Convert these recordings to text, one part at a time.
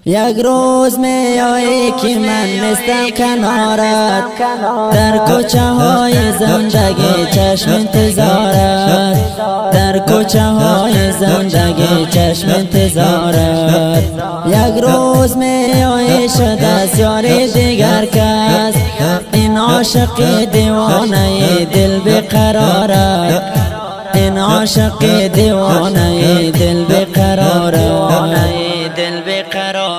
یک روز میایی که من نیستم کنارت، در کوچه های زندگی چشم انتظارت، در کوچه های زندگی چشم انتظارت. یک روز میایی شد از یاری دیگر کس، این عاشق دیوانه دل بقرارت، این عاشق دیوانه دل بقرارت.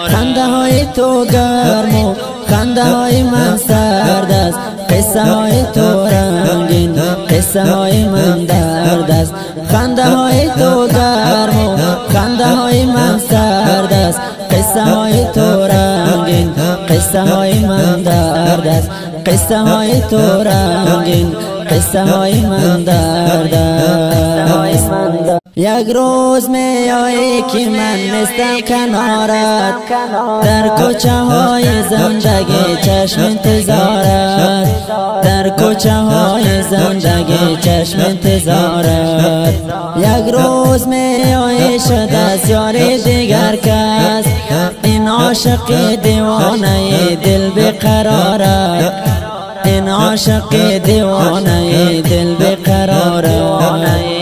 خنده های تو گرم و خنده های من سرد است، قصه های تو رنگین قصه های من درد است. خنده های تو گرم و خنده های من سرد است، قصه های تو رنگین قصه های من درد است. قصه های تو رنگین قصه های من درد است. یک روز میایی که من نیستم کنارت، در کوچه های زندگی چشم انتظارت، در کوچه های زندگی چشم انتظارت. یک روز میایی شد از یاری دیگر کس، این عاشق دیوانه دل بقرارت، این عاشق دیوانه دل بقرارت.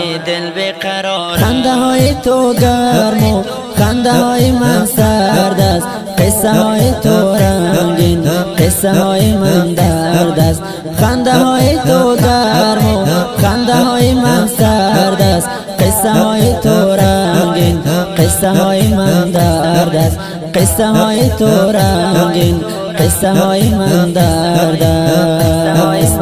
خنده های تو گرم و خنده های من سرد است، قصه های تو رنگین قصه های من درد است. خنده های تو گرم و خنده های من سرد است، قصه های تو رنگین قصه های من درد است. قصه های تو رنگین قصه های من درد است.